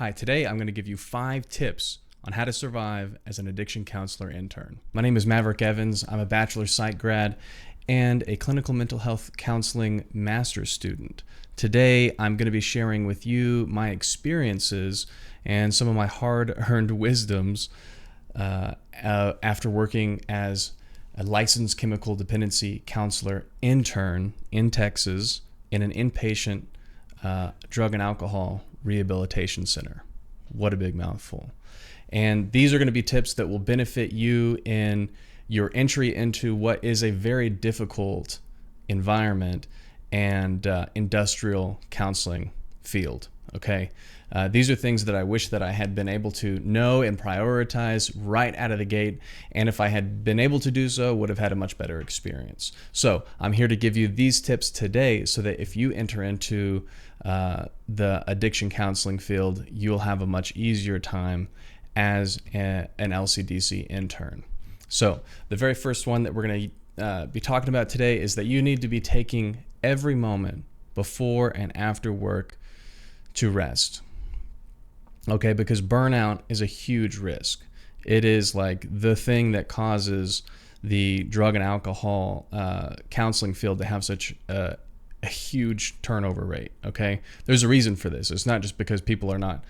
Hi, today I'm going to give you 5 tips on how to survive as an addiction counselor intern. My name is Maverick Evans. I'm a bachelor's psych grad and a clinical mental health counseling master's student. Today I'm going to be sharing with you my experiences and some of my hard-earned wisdoms after working as a licensed chemical dependency counselor intern in Texas in an inpatient drug and alcohol rehabilitation center. What a big mouthful. And these are going to be tips that will benefit you in your entry into what is a very difficult environment and industrial counseling field. Okay, these are things that I wish that I had been able to know and prioritize right out of the gate, and if I had been able to do so, would have had a much better experience. So I'm here to give you these tips today so that if you enter into the addiction counseling field, you'll have a much easier time as an LCDC intern. So the very first one that we're going to be talking about today is that you need to be taking every moment before and after work to rest. Okay, because burnout is a huge risk. It is like the thing that causes the drug and alcohol counseling field to have such a huge turnover rate. Okay, there's a reason for this. It's not just because people are not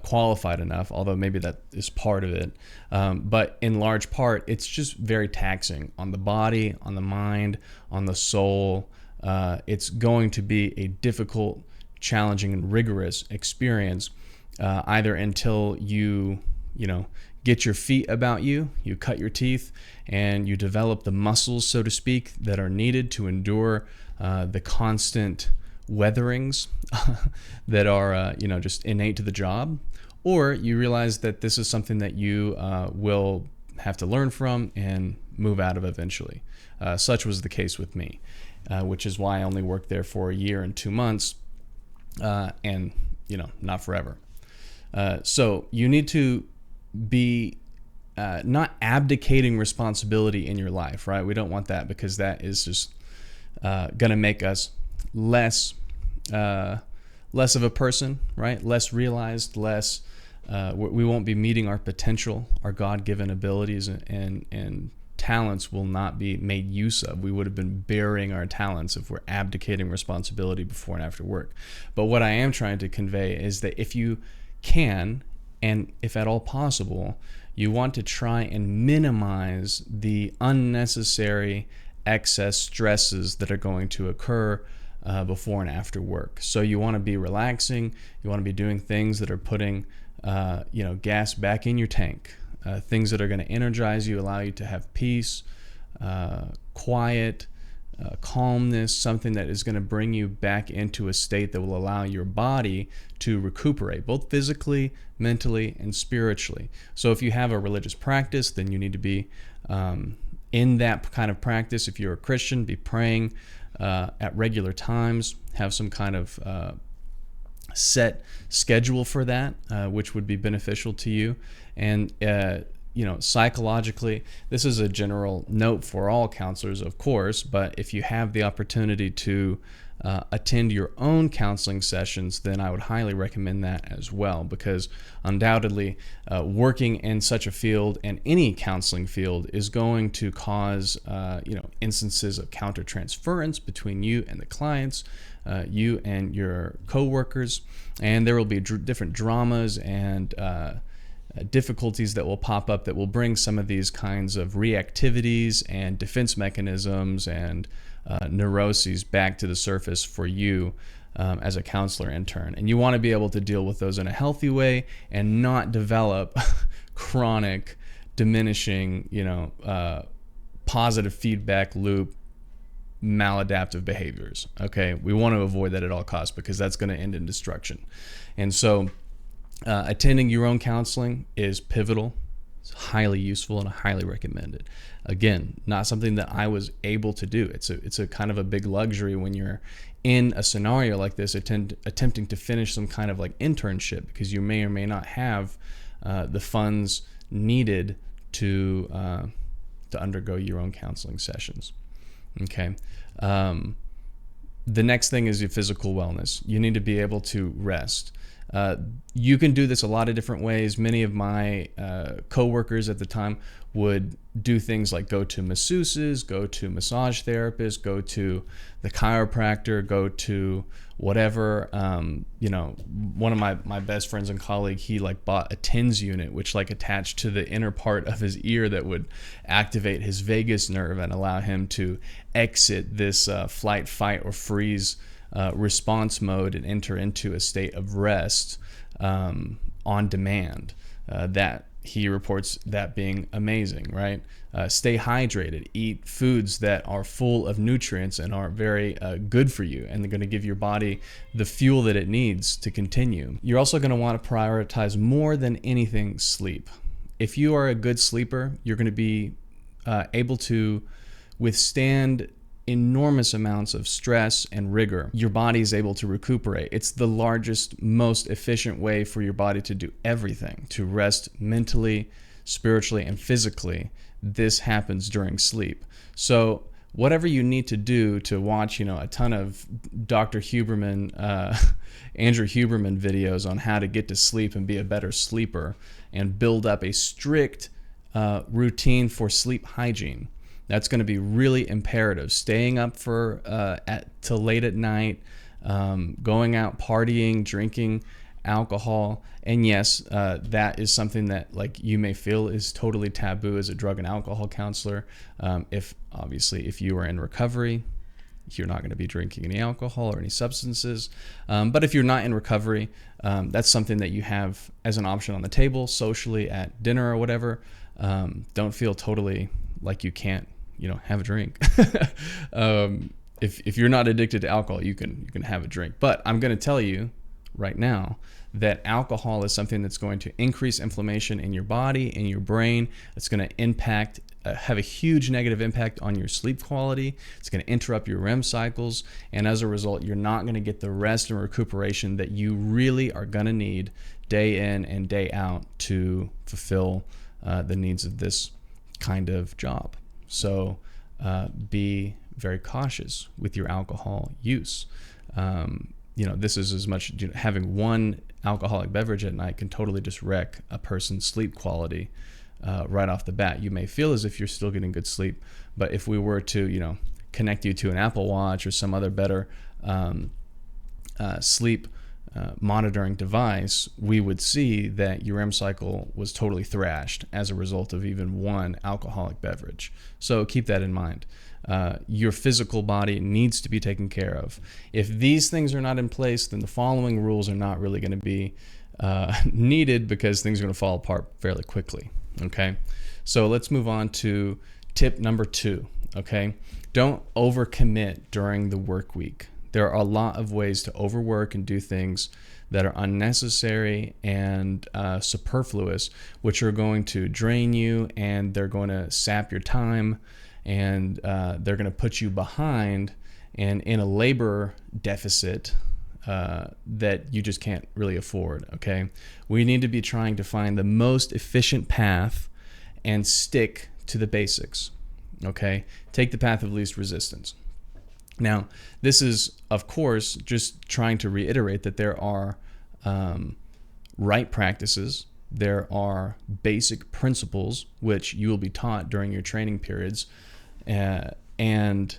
qualified enough, although maybe that is part of it. But in large part, it's just very taxing on the body, on the mind, on the soul. It's going to be a difficult, challenging, and rigorous experience, either until you get your feet about you, you cut your teeth, and you develop the muscles, so to speak, that are needed to endure the constant weatherings that are just innate to the job, or you realize that this is something that you will have to learn from and move out of eventually. Such was the case with me, which is why I only worked there for a year and 2 months, and not forever. So you need to be not abdicating responsibility in your life, right? We don't want that, because that is just going to make us less of a person, right? Less realized, less. We won't be meeting our potential, our God-given abilities, and talents will not be made use of. We would have been burying our talents if we're abdicating responsibility before and after work. But what I am trying to convey is that if you can, and if at all possible, you want to try and minimize the unnecessary excess stresses that are going to occur before and after work. So you want to be relaxing. You want to be doing things that are putting gas back in your tank. Things that are going to energize you, allow you to have peace, quiet, calmness, something that is going to bring you back into a state that will allow your body to recuperate, both physically, mentally, and spiritually. So if you have a religious practice, then you need to be in that kind of practice. If you're a Christian, be praying at regular times, have some kind of set schedule for that, which would be beneficial to you. And psychologically, this is a general note for all counselors, of course, but if you have the opportunity to attend your own counseling sessions, then I would highly recommend that as well, because undoubtedly working in such a field, and any counseling field, is going to cause instances of countertransference between you and the clients, you and your coworkers, and there will be different dramas and difficulties that will pop up that will bring some of these kinds of reactivities and defense mechanisms and neuroses back to the surface for you as a counselor intern. And you want to be able to deal with those in a healthy way and not develop chronic, diminishing, positive feedback loop, maladaptive behaviors. Okay, we want to avoid that at all costs, because that's going to end in destruction. And so attending your own counseling is pivotal. It's highly useful, and I highly recommend it. Again, not something that I was able to do. It's a kind of a big luxury when you're in a scenario like this, attempting to finish some kind of like internship, because you may or may not have the funds needed to undergo your own counseling sessions. Okay. The next thing is your physical wellness. You need to be able to rest. You can do this a lot of different ways. Many of my coworkers at the time would do things like go to masseuses, go to massage therapists, go to the chiropractor, go to whatever. One of my best friends and colleague, he like bought a TENS unit, which like attached to the inner part of his ear that would activate his vagus nerve and allow him to exit this flight, fight, or freeze response mode and enter into a state of rest on demand. That he reports that being amazing, right? Stay hydrated, eat foods that are full of nutrients and are very good for you, and they're going to give your body the fuel that it needs to continue. You're also going to want to prioritize more than anything sleep. If you are a good sleeper, you're going to be able to withstand enormous amounts of stress and rigor. Your body is able to recuperate. It's the largest, most efficient way for your body to do everything, to rest mentally, spiritually, and physically. This happens during sleep. So whatever you need to do to watch, a ton of Dr. Huberman, Andrew Huberman videos on how to get to sleep and be a better sleeper and build up a strict routine for sleep hygiene. That's going to be really imperative. Staying up till late at night, going out partying, drinking alcohol, and yes, that is something that like you may feel is totally taboo as a drug and alcohol counselor. If you are in recovery, you're not going to be drinking any alcohol or any substances. But if you're not in recovery, that's something that you have as an option on the table socially at dinner or whatever. Don't feel totally like you can't, have a drink. If you're not addicted to alcohol, you can have a drink. But I'm going to tell you right now that alcohol is something that's going to increase inflammation in your body, in your brain. It's going to have a huge negative impact on your sleep quality. It's going to interrupt your REM cycles, and as a result, you're not going to get the rest and recuperation that you really are going to need day in and day out to fulfill the needs of this kind of job. So be very cautious with your alcohol use. This is as much, having one alcoholic beverage at night can totally just wreck a person's sleep quality right off the bat. You may feel as if you're still getting good sleep, but if we were to, connect you to an Apple Watch or some other better sleep monitoring device, we would see that your REM cycle was totally thrashed as a result of even one alcoholic beverage. So keep that in mind. Your physical body needs to be taken care of. If these things are not in place, then the following rules are not really going to be needed, because things are going to fall apart fairly quickly. Okay, so let's move on to tip number 2. Okay, don't overcommit during the work week. There are a lot of ways to overwork and do things that are unnecessary and superfluous, which are going to drain you, and they're going to sap your time, and they're going to put you behind and in a labor deficit that you just can't really afford. Okay, we need to be trying to find the most efficient path and stick to the basics. Okay, take the path of least resistance. Now, this is, of course, just trying to reiterate that there are right practices, there are basic principles which you will be taught during your training periods, and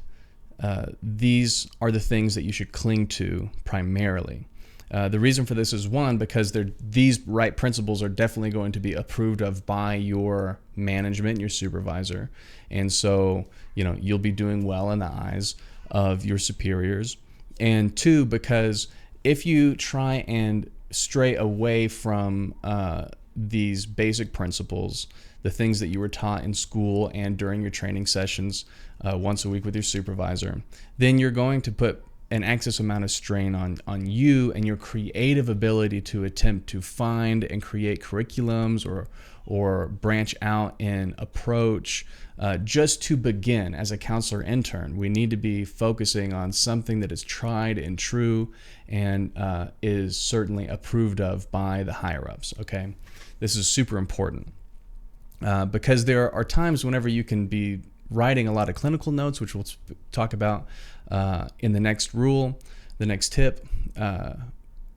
these are the things that you should cling to primarily. The reason for this is, one, because these right principles are definitely going to be approved of by your management, your supervisor, and so you'll be doing well in the eyes of your superiors. And 2, because if you try and stray away from these basic principles, the things that you were taught in school and during your training sessions once a week with your supervisor, then you're going to put an excess amount of strain on you and your creative ability to attempt to find and create curriculums or branch out in approach. Just to begin as a counselor intern, we need to be focusing on something that is tried and true and is certainly approved of by the higher ups. Okay, this is super important because there are times whenever you can be writing a lot of clinical notes, which we'll talk about in the next rule, the next tip.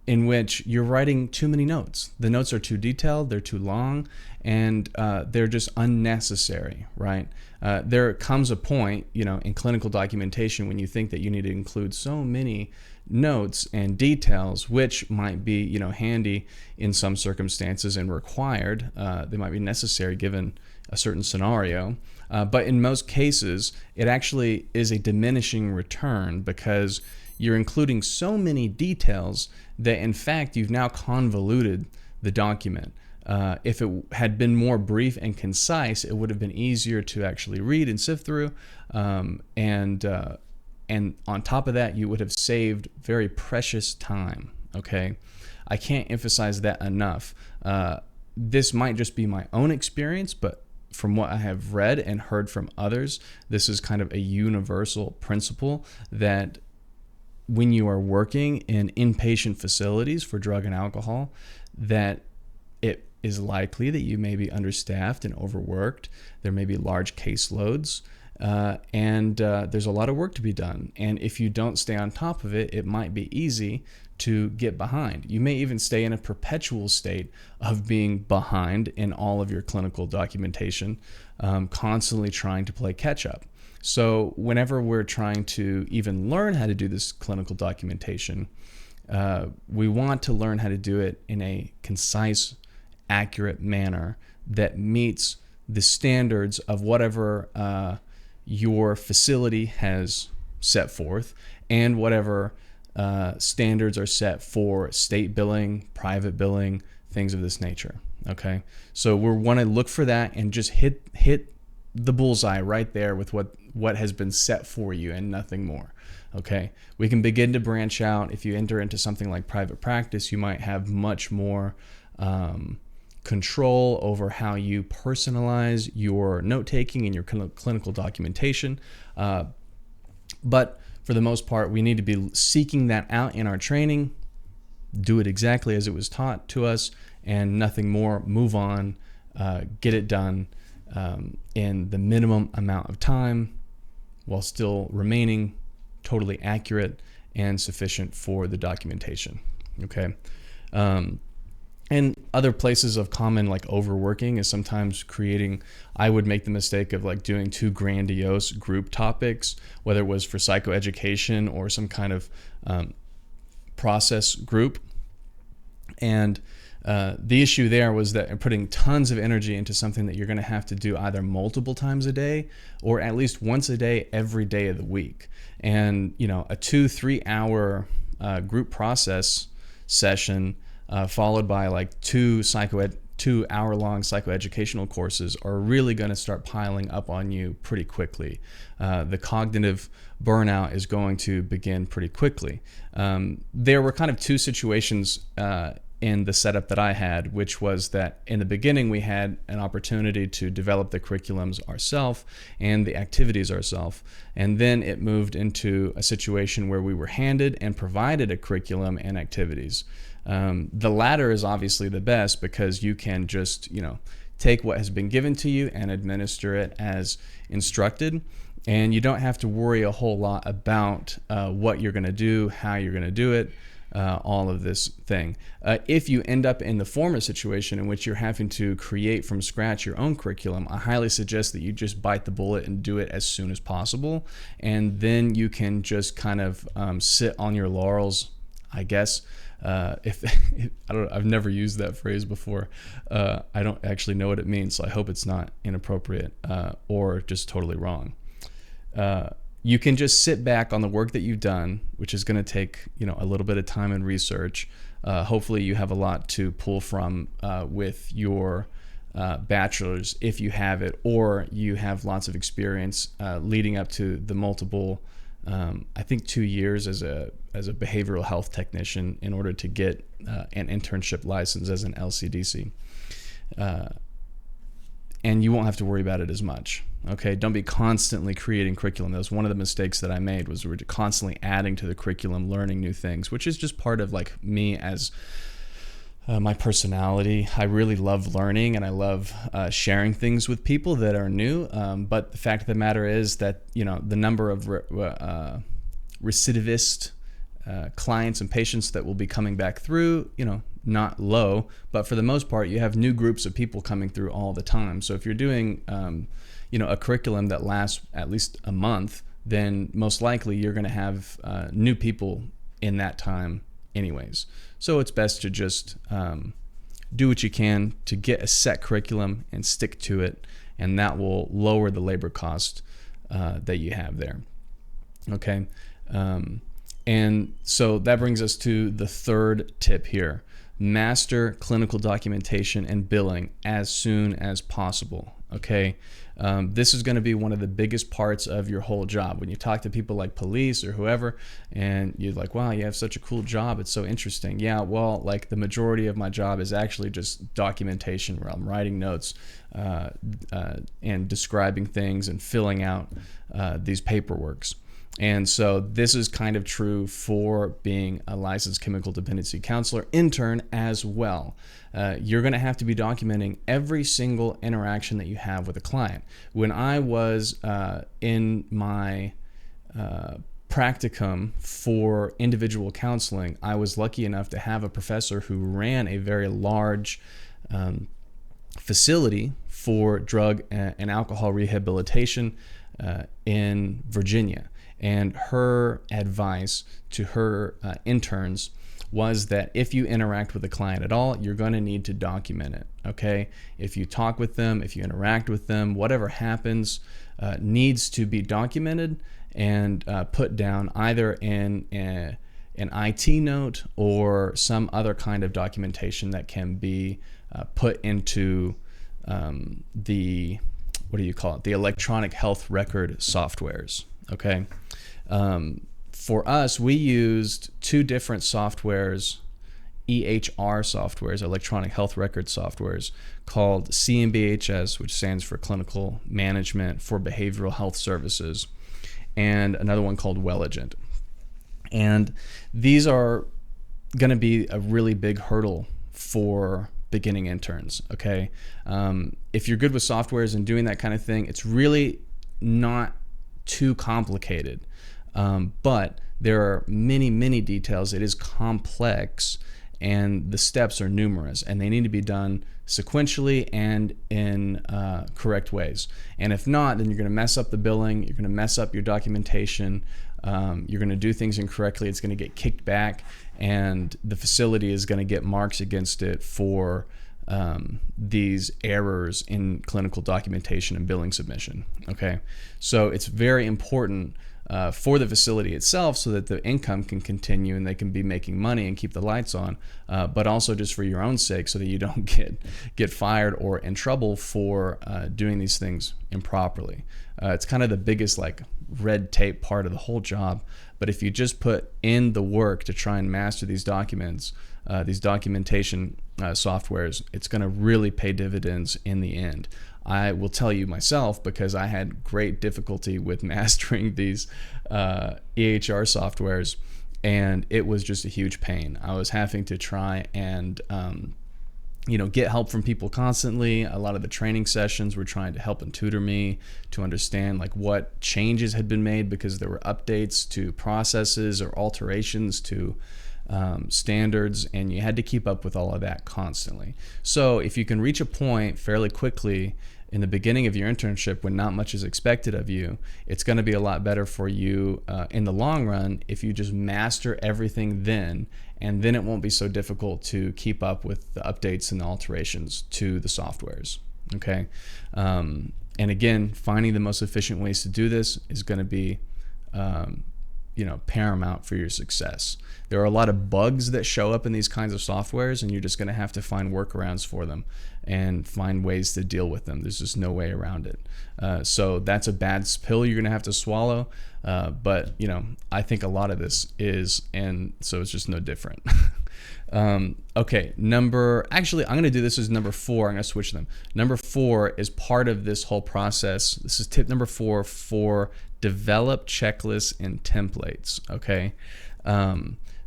in which you're writing too many notes. The notes are too detailed, they're too long, and they're just unnecessary, right? There comes a point, in clinical documentation when you think that you need to include so many notes and details, which might be, handy in some circumstances and required. They might be necessary given a certain scenario. But in most cases, it actually is a diminishing return because you're including so many details that in fact you've now convoluted the document. If it had been more brief and concise, it would have been easier to actually read and sift through. And on top of that, you would have saved very precious time. Okay, I can't emphasize that enough. This might just be my own experience, but from what I have read and heard from others, this is kind of a universal principle that when you are working in inpatient facilities for drug and alcohol, that it is likely that you may be understaffed and overworked. There may be large caseloads, and there's a lot of work to be done. And if you don't stay on top of it, it might be easy to get behind. You may even stay in a perpetual state of being behind in all of your clinical documentation, constantly trying to play catch up. So whenever we're trying to even learn how to do this clinical documentation, we want to learn how to do it in a concise, accurate manner that meets the standards of whatever your facility has set forth and whatever standards are set for state billing, private billing, things of this nature. Okay, so we want to look for that and just hit the bullseye right there with what has been set for you and nothing more. Okay, we can begin to branch out. If you enter into something like private practice, you might have much more control over how you personalize your note-taking and your clinical documentation. But for the most part, we need to be seeking that out in our training, do it exactly as it was taught to us, and nothing more. Move on, get it done in the minimum amount of time while still remaining totally accurate and sufficient for the documentation. Okay. And other places of common like overworking is sometimes I would make the mistake of like doing too grandiose group topics, whether it was for psychoeducation or some kind of process group. And the issue there was that putting tons of energy into something that you're going to have to do either multiple times a day or at least once a day, every day of the week. And, a 2-3 hour group process session followed by like 2 hour-long psychoeducational courses are really going to start piling up on you pretty quickly. The cognitive burnout is going to begin pretty quickly. There were kind of 2 situations in the setup that I had, which was that in the beginning we had an opportunity to develop the curriculums ourselves and the activities ourselves, and then it moved into a situation where we were handed and provided a curriculum and activities. The latter is obviously the best because you can just, take what has been given to you and administer it as instructed, and you don't have to worry a whole lot about what you're going to do, how you're going to do it, all of this thing. If you end up in the former situation in which you're having to create from scratch your own curriculum, I highly suggest that you just bite the bullet and do it as soon as possible, and then you can just kind of sit on your laurels, I guess. I've never used that phrase before. I don't actually know what it means, so I hope it's not inappropriate or just totally wrong. You can just sit back on the work that you've done, which is going to take a little bit of time and research. Hopefully you have a lot to pull from with your bachelor's if you have it, or you have lots of experience leading up to the multiple I think 2 years as a behavioral health technician in order to get an internship license as an LCDC. And you won't have to worry about it as much. Okay, don't be constantly creating curriculum. That was one of the mistakes that I made, was we were constantly adding to the curriculum, learning new things, which is just part of like me as my personality. I really love learning and I love sharing things with people that are new. But the fact of the matter is that the number of recidivist clients and patients that will be coming back through, not low, but for the most part, you have new groups of people coming through all the time. So if you're doing, a curriculum that lasts at least a month, then most likely you're going to have new people in that time anyways. So it's best to just do what you can to get a set curriculum and stick to it, and that will lower the labor cost that you have there. Okay. And so that brings us to the third tip here. Master clinical documentation and billing as soon as possible. Okay. This is going to be one of the biggest parts of your whole job. When you talk to people like police or whoever, and you're like, wow, you have such a cool job. It's so interesting. Yeah, well, like the majority of my job is actually just documentation, where I'm writing notes and describing things and filling out these paperworks. And so this is kind of true for being a licensed chemical dependency counselor intern as well. You're going to have to be documenting every single interaction that you have with a client. When I was in my practicum for individual counseling, I was lucky enough to have a professor who ran a very large facility for drug and alcohol rehabilitation in Virginia. And her advice to her interns was that if you interact with a client at all, you're going to need to document it. Okay? If you talk with them, if you interact with them, whatever happens needs to be documented and put down either in an IT note or some other kind of documentation that can be put into the electronic health record softwares. Okay. For us, we used two different softwares, EHR softwares, electronic health record softwares, called CMBHS, which stands for Clinical Management for Behavioral Health Services, and another one called Welligent. And these are going to be a really big hurdle for beginning interns. Okay. If you're good with softwares and doing that kind of thing, it's really not too complicated. But there are many, many details. It is complex, and the steps are numerous, and they need to be done sequentially and in correct ways. And if not, then you're going to mess up the billing, you're going to mess up your documentation, you're going to do things incorrectly, it's going to get kicked back, and the facility is going to get marks against it for these errors in clinical documentation and billing submission. Okay, so it's very important for the facility itself so that the income can continue and they can be making money and keep the lights on, but also just for your own sake so that you don't get fired or in trouble for doing these things improperly. It's kind of the biggest red tape part of the whole job, but if you just put in the work to try and master these documents, these documentation softwares, it's going to really pay dividends in the end. I will tell you myself, because I had great difficulty with mastering these EHR softwares, and it was just a huge pain. I was having to try and get help from people constantly. A lot of the training sessions were trying to help and tutor me to understand what changes had been made, because there were updates to processes or alterations to standards, and you had to keep up with all of that constantly. So if you can reach a point fairly quickly in the beginning of your internship when not much is expected of you, it's going to be a lot better for you in the long run if you just master everything then, and then it won't be so difficult to keep up with the updates and the alterations to the softwares. Okay. And again, finding the most efficient ways to do this is going to be paramount for your success. There are a lot of bugs that show up in these kinds of softwares, and you're just going to have to find workarounds for them and find ways to deal with them. There's just no way around it. So that's a bad pill you're going to have to swallow. But I think a lot of this is, and so it's just no different. Okay, I'm going to do this as number 4. I'm going to switch them. Number 4 is part of this whole process. This is tip number 4 for develop checklists and templates. Okay.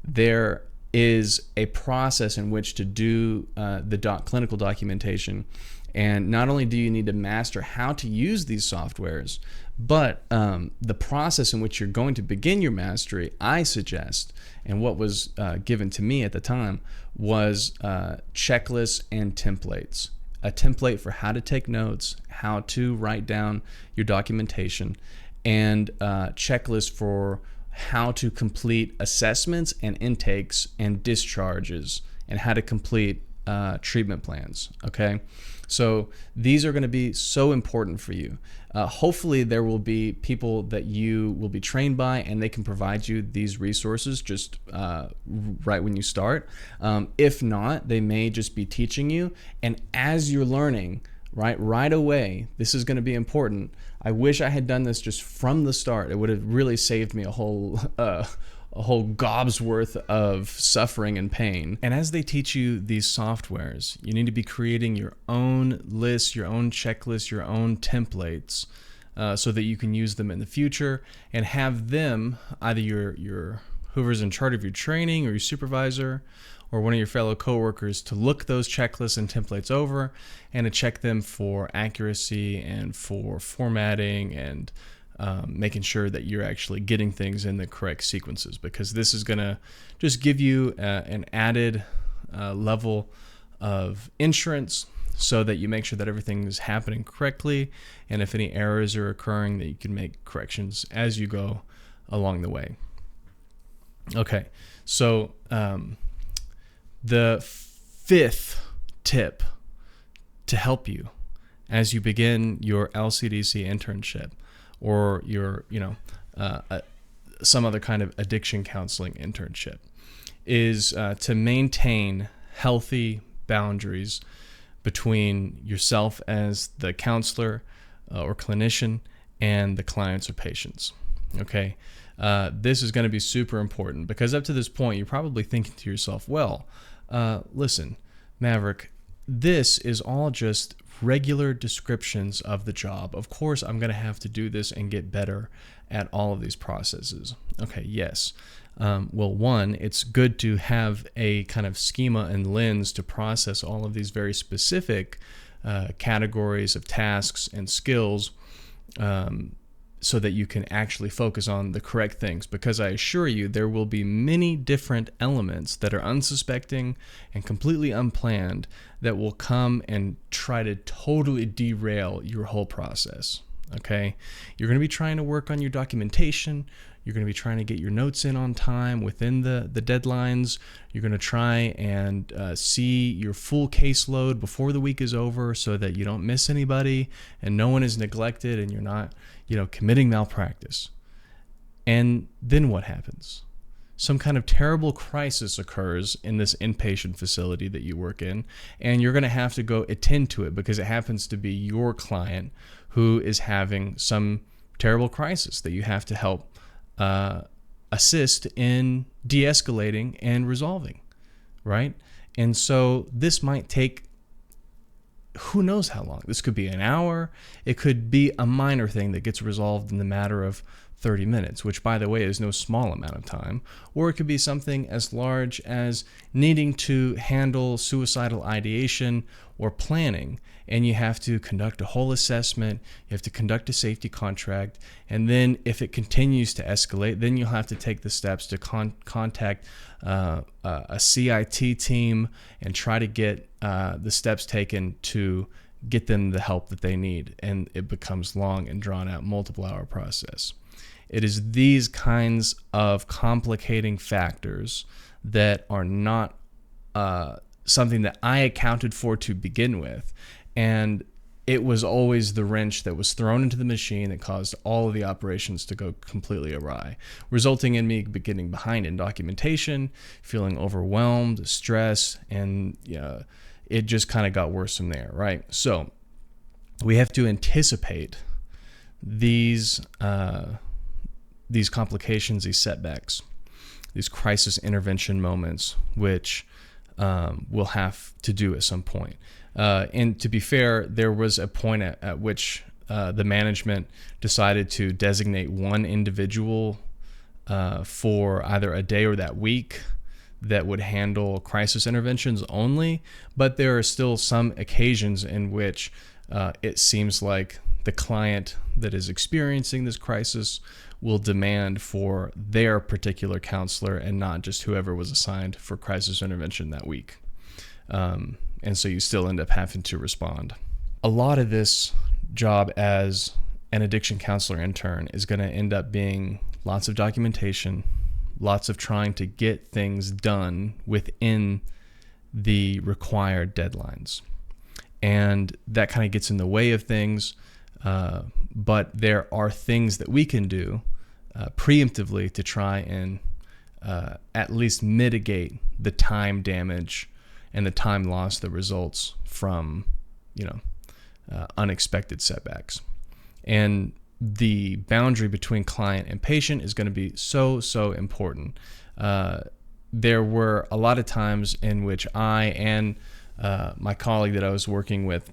There is a process in which to do the clinical documentation. And not only do you need to master how to use these softwares, but the process in which you're going to begin your mastery, I suggest, and what was given to me at the time, was checklists and templates. A template for how to take notes, how to write down your documentation, and checklists for how to complete assessments and intakes and discharges, and how to complete treatment plans. Okay, so these are going to be so important for you. Hopefully there will be people that you will be trained by, and they can provide you these resources just right when you start. If not, they may just be teaching you, and as you're learning, right away, this is going to be important. I wish I had done this just from the start. It would have really saved me a whole gob's worth of suffering and pain. And as they teach you these softwares, you need to be creating your own lists, your own checklists, your own templates, so that you can use them in the future and have them, either your whoever's in charge of your training or your supervisor or one of your fellow coworkers, to look those checklists and templates over and to check them for accuracy and for formatting and making sure that you're actually getting things in the correct sequences, because this is going to just give you an added level of insurance, so that you make sure that everything is happening correctly, and if any errors are occurring, that you can make corrections as you go along the way. Okay, so the fifth tip to help you as you begin your LCDC internship, or your, some other kind of addiction counseling internship, is to maintain healthy boundaries between yourself as the counselor or clinician and the clients or patients. Okay, this is going to be super important, because up to this point, you're probably thinking to yourself, well, listen, Maverick, this is all just regular descriptions of the job. Of course, I'm going to have to do this and get better at all of these processes. Okay, yes. Well, one, it's good to have a kind of schema and lens to process all of these very specific categories of tasks and skills, so that you can actually focus on the correct things. Because I assure you, there will be many different elements that are unsuspecting and completely unplanned that will come and try to totally derail your whole process. Okay? You're going to be trying to work on your documentation. You're going to be trying to get your notes in on time within the deadlines. You're going to try and see your full caseload before the week is over, so that you don't miss anybody and no one is neglected and you're not, committing malpractice. And then what happens? Some kind of terrible crisis occurs in this inpatient facility that you work in, and you're going to have to go attend to it, because it happens to be your client who is having some terrible crisis that you have to help assist in de-escalating and resolving, right? And so this might take who knows how long. This could be an hour. It could be a minor thing that gets resolved in the matter of 30 minutes, which, by the way, is no small amount of time. Or it could be something as large as needing to handle suicidal ideation or planning, and you have to conduct a whole assessment, you have to conduct a safety contract, and then if it continues to escalate, then you'll have to take the steps to contact a CIT team and try to get the steps taken to get them the help that they need, and it becomes long and drawn out multiple hour process. It is these kinds of complicating factors that are not something that I accounted for to begin with, and it was always the wrench that was thrown into the machine that caused all of the operations to go completely awry, resulting in me getting behind in documentation, feeling overwhelmed, stressed, and it just kind of got worse from there, right? So we have to anticipate these complications, these setbacks, these crisis intervention moments, which we'll have to do at some point. And to be fair, there was a point at which the management decided to designate one individual for either a day or that week that would handle crisis interventions only, but there are still some occasions in which it seems like the client that is experiencing this crisis will demand for their particular counselor and not just whoever was assigned for crisis intervention that week. And so you still end up having to respond. A lot of this job as an addiction counselor intern is going to end up being lots of documentation, lots of trying to get things done within the required deadlines. And that kind of gets in the way of things, but there are things that we can do preemptively to try and at least mitigate the time damage and the time loss that results from, unexpected setbacks. And the boundary between client and patient is going to be so important. There were a lot of times in which I and my colleague that I was working with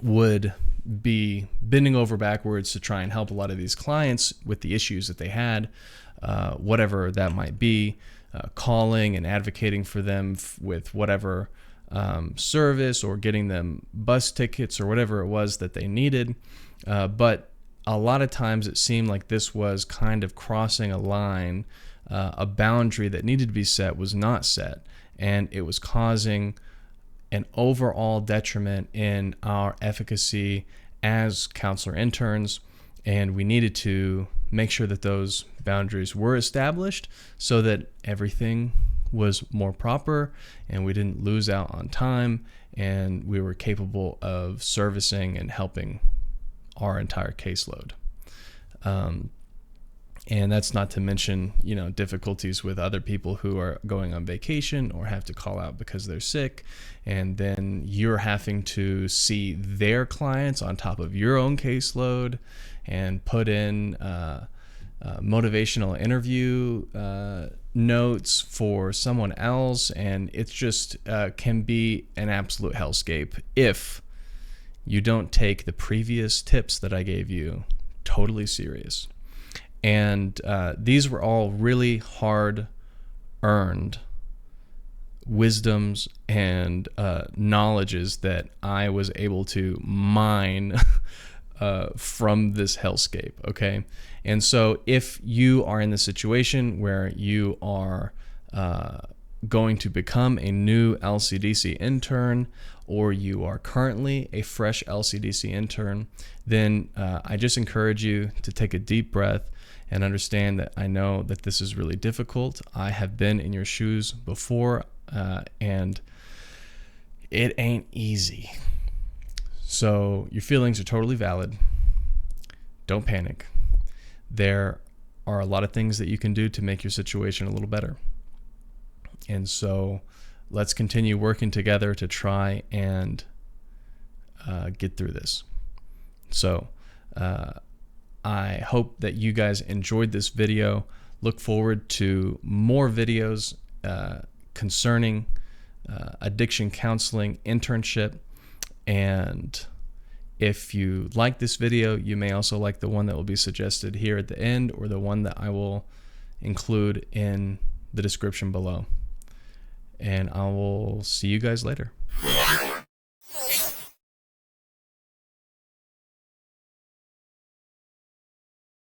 would be bending over backwards to try and help a lot of these clients with the issues that they had, whatever that might be, calling and advocating for them with whatever service, or getting them bus tickets or whatever it was that they needed. But a lot of times it seemed like this was kind of crossing a line, a boundary that needed to be set was not set, and it was causing an overall detriment in our efficacy as counselor interns, and we needed to make sure that those boundaries were established so that everything was more proper and we didn't lose out on time, and we were capable of servicing and helping our entire caseload. And that's not to mention, difficulties with other people who are going on vacation or have to call out because they're sick. And then you're having to see their clients on top of your own caseload and put in motivational interview notes for someone else. And it's just can be an absolute hellscape if you don't take the previous tips that I gave you totally serious. And these were all really hard-earned wisdoms and knowledges that I was able to mine from this hellscape, okay? And so if you are in the situation where you are going to become a new LCDC intern, or you are currently a fresh LCDC intern, then I just encourage you to take a deep breath and understand that I know that this is really difficult. I have been in your shoes before, and it ain't easy. So your feelings are totally valid. Don't panic. There are a lot of things that you can do to make your situation a little better. And so let's continue working together to try and get through this. So I hope that you guys enjoyed this video. Look forward to more videos concerning addiction counseling internship. And if you like this video, you may also like the one that will be suggested here at the end, or the one that I will include in the description below. And I will see you guys later.